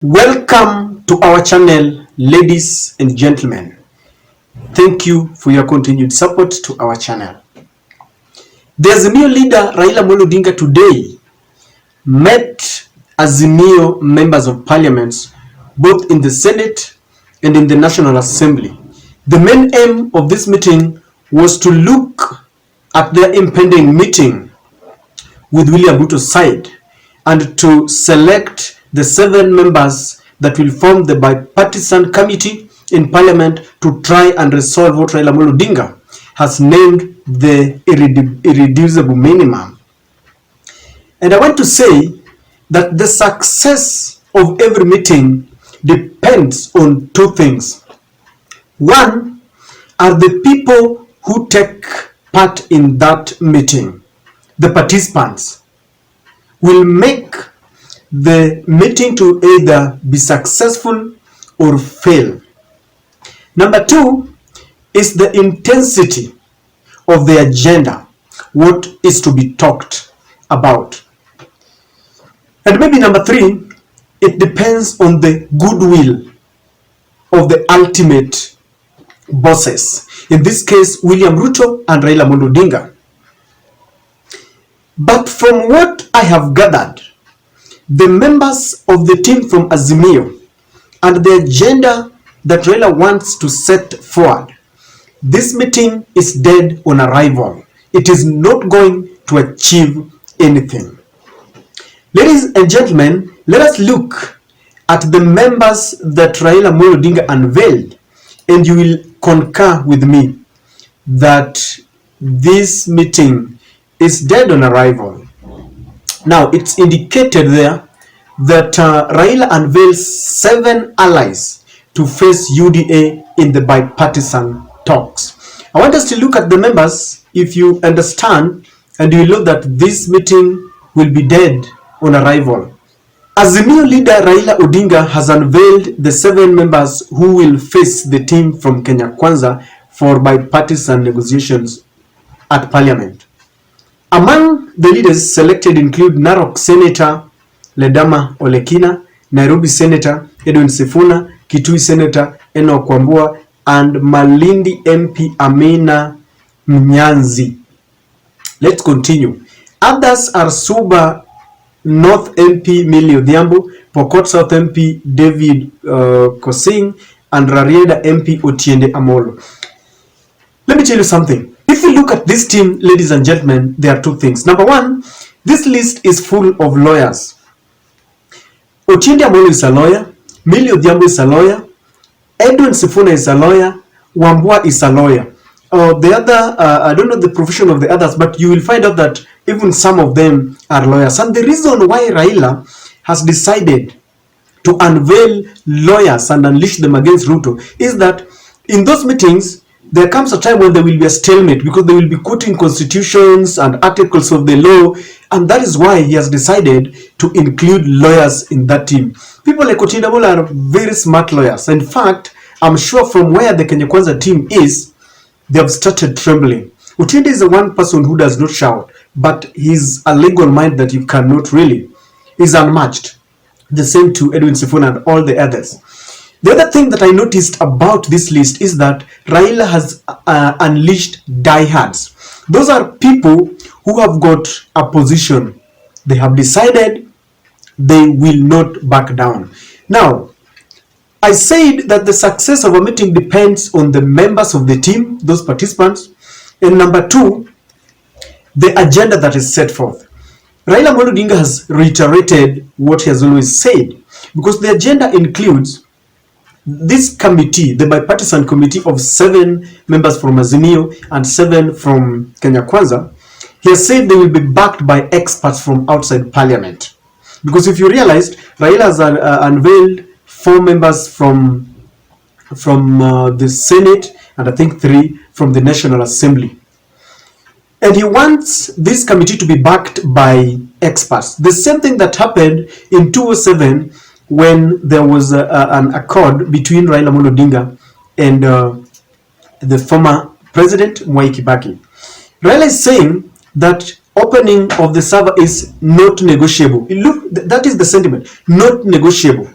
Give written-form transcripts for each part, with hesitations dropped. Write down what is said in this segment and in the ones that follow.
Welcome to our channel, ladies and gentlemen. Thank you for your continued support to our channel. The Azimio leader Raila Odinga today met Azimio members of parliament both in the Senate and in the National Assembly. The main aim of this meeting was to look at their impending meeting with William Ruto's side and to select the 7 members that will form the bipartisan committee in parliament to try and resolve what Raila Odinga has named the irreducible minimum. And I want to say that the success of every meeting depends on 2 things. One are the people who take part in that meeting. The participants will make the meeting to either be successful or fail. Number 2 is the intensity of the agenda, what is to be talked about. And maybe number 3, it depends on the goodwill of the ultimate bosses. In this case, William Ruto and Raila Odinga. But from what I have gathered, the members of the team from Azimio and the agenda that Raila wants to set forward, this meeting is dead on arrival. It is not going to achieve anything. Ladies and gentlemen, let us look at the members that Raila Odinga unveiled, and you will concur with me that this meeting is dead on arrival. Now, it's indicated there that Raila unveils 7 allies to face UDA in the bipartisan talks. I want us to look at the members, if you understand, and you know that this meeting will be dead on arrival. Azimio leader Raila Odinga has unveiled the 7 members who will face the team from Kenya Kwanza for bipartisan negotiations at parliament. Among the leaders selected include Narok Senator Ledama Olekina, Nairobi Senator Edwin Sifuna, Kitui Senator Enoch Wambua, and Malindi MP Amina Mnyanzi. Let's continue. Others are Suba North MP Millie Odhiambo, Pokot South MP David Kosing, and Rarieda MP Otiende Amolo. Let me tell you something. If you look at this team, ladies and gentlemen, there are 2 things. Number 1, this list is full of lawyers. Otiende Amolo is a lawyer, Millie Odhiambo is a lawyer, Edwin Sifuna is a lawyer, Wambua is a lawyer. The other, I don't know the profession of the others, but you will find out that even some of them are lawyers. And the reason why Raila has decided to unveil lawyers and unleash them against Ruto is that in those meetings, there comes a time when there will be a stalemate because they will be quoting constitutions and articles of the law, and that is why he has decided to include lawyers in that team. People like Otiende Amolo are very smart lawyers. In fact, I'm sure from where the Kenya Kwanza team is, they have started trembling. Otiende is the one person who does not shout, but he's a legal mind that you cannot really. He's unmatched. The same to Edwin Sifuna and all the others. The other thing that I noticed about this list is that Raila has unleashed diehards. Those are people who have got a position. They have decided they will not back down. Now, I said that the success of a meeting depends on the members of the team, those participants. And number 2, the agenda that is set forth. Raila Odinga has reiterated what he has always said, because the agenda includes this committee, the bipartisan committee of 7 members from Azimio and 7 from Kenya Kwanza. He has said they will be backed by experts from outside parliament. Because if you realized, Raila has unveiled 4 members from the Senate and I think 3 from the National Assembly. And he wants this committee to be backed by experts. The same thing that happened in 2007 when there was an accord between Raila Odinga and the former president Mwai Kibaki. Raila is saying that opening of the server is not negotiable. Look, that is the sentiment, not negotiable.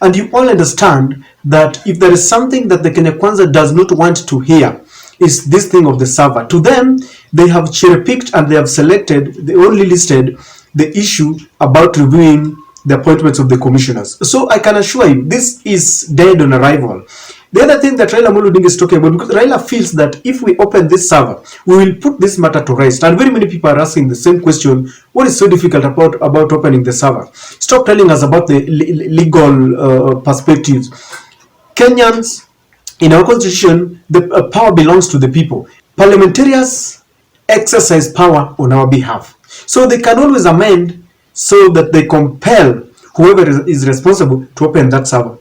And you all understand that if there is something that the Kenya Kwanza does not want to hear, is this thing of the server. To them, they have cherry-picked and they have selected, they only listed the issue about reviewing the appointments of the commissioners. So I can assure you, this is dead on arrival. The other thing that Raila Amolo Odinga is talking about, because Raila feels that if we open this server, we will put this matter to rest. And very many people are asking the same question: what is so difficult about opening the server? Stop telling us about the legal perspectives. Kenyans, in our constitution, the power belongs to the people. Parliamentarians exercise power on our behalf. So they can always amend so that they compel whoever is responsible to open that server.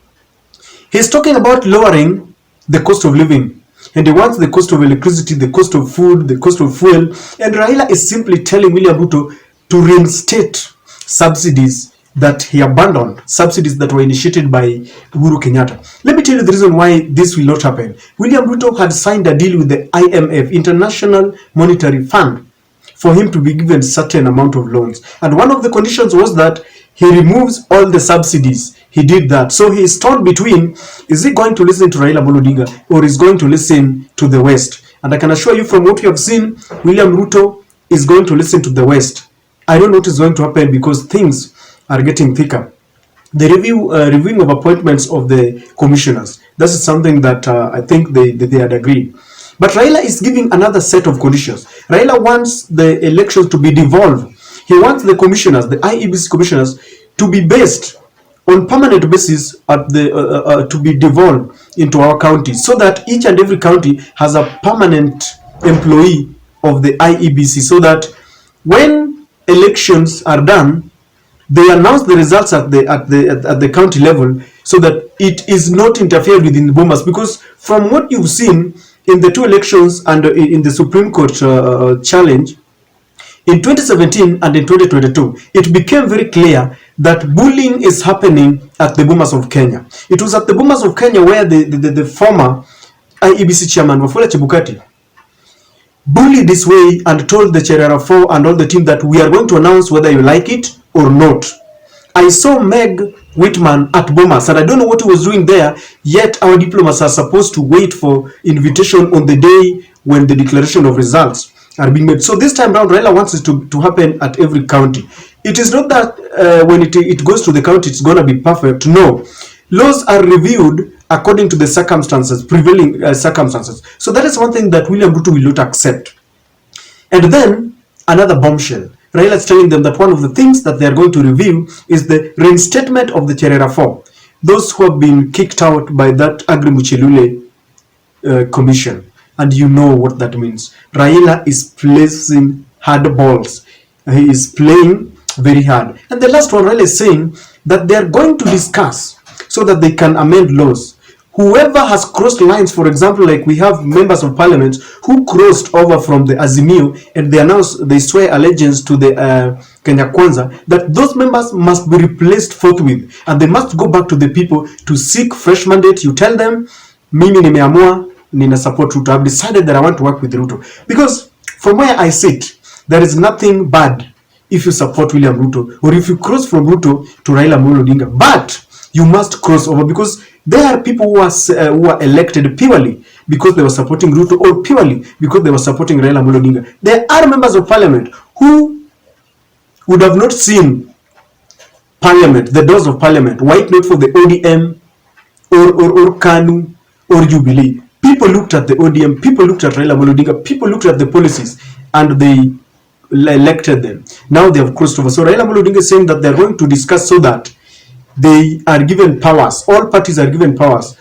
He's talking about lowering the cost of living, and he wants the cost of electricity, the cost of food, the cost of fuel. And Raila is simply telling William Ruto to reinstate subsidies that he abandoned, subsidies that were initiated by Uhuru Kenyatta. Let me tell you the reason why this will not happen. William Ruto had signed a deal with the IMF, International Monetary Fund, for him to be given certain amount of loans. And one of the conditions was that he removes all the subsidies. He did that. So he is torn between, is he going to listen to Raila Amolo Odinga or is going to listen to the West? And I can assure you from what we have seen, William Ruto is going to listen to the West. I don't know what is going to happen because things are getting thicker. The reviewing of appointments of the commissioners, this is something that I think they had agreed. But Raila is giving another set of conditions. Raila wants the elections to be devolved. He wants the commissioners, the IEBC commissioners, to be based on permanent basis at the to be devolved into our counties, so that each and every county has a permanent employee of the IEBC, so that when elections are done, they announce the results at the county level, so that it is not interfered with in the Bomas. Because from what you've seen in the two elections and in the Supreme Court challenge in 2017 and in 2022, it became very clear that bullying is happening at the Bomas of Kenya. It was at the Bomas of Kenya where the former IEBC chairman, Wafula Chebukati, bullied this way and told the Cherera 4 and all the team that we are going to announce whether you like it or not. I saw Meg Whitman at Bomas, and I don't know what he was doing there, yet our diplomats are supposed to wait for invitation on the day when the declaration of results are being made. So this time around, Raila wants it to happen at every county. It is not that when it goes to the county, it's going to be perfect. No. Laws are reviewed according to the circumstances, prevailing circumstances. So that is one thing that William Ruto will not accept. And then another bombshell. Raila is telling them that one of the things that they are going to review is the reinstatement of the Cherera 4. Those who have been kicked out by that Agri-Muchelule commission. And you know what that means. Raila is placing hard balls. He is playing very hard. And the last one, Raila is saying that they are going to discuss so that they can amend laws. Whoever has crossed lines, for example, like we have members of parliament who crossed over from the Azimio and they swear allegiance to the Kenya Kwanza, that those members must be replaced forthwith and they must go back to the people to seek fresh mandate. You tell them, mimi nimeamua, nina support Ruto. I've decided that I want to work with Ruto. Because from where I sit, there is nothing bad if you support William Ruto or if you cross from Ruto to Raila Amolo Odinga. But you must cross over, because there are people who are elected purely because they were supporting Ruto or purely because they were supporting Raila Amolo Odinga. There are members of parliament who would have not seen parliament, the doors of parliament, were it not for the ODM or KANU or Jubilee. People looked at the ODM, people looked at Raila Amolo Odinga, people looked at the policies and they elected them. Now they have crossed over. So Raila Amolo Odinga is saying that they are going to discuss so that they are given powers, all parties are given powers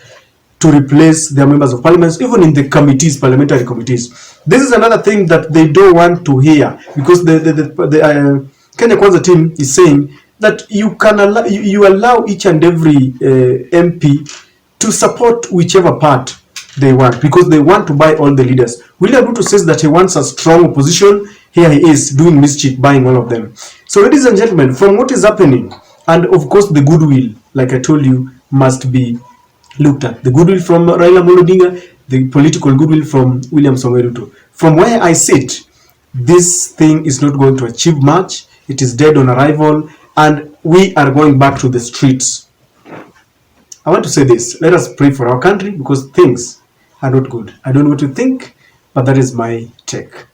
to replace their members of parliament, even in the committees, parliamentary committees. This is another thing that they don't want to hear, because the Kenya Kwanza team is saying that you can allow each and every MP to support whichever part they want, because they want to buy all the leaders. William Ruto says that he wants a strong opposition. Here he is doing mischief, buying all of them. So ladies and gentlemen, from what is happening, and of course the goodwill, like I told you, must be looked at. The goodwill from Raila Amolo Odinga, the political goodwill from William Samoei Ruto. From where I sit, this thing is not going to achieve much. It is dead on arrival, and we are going back to the streets. I want to say this. Let us pray for our country because things are not good. I don't know what you think, but that is my take.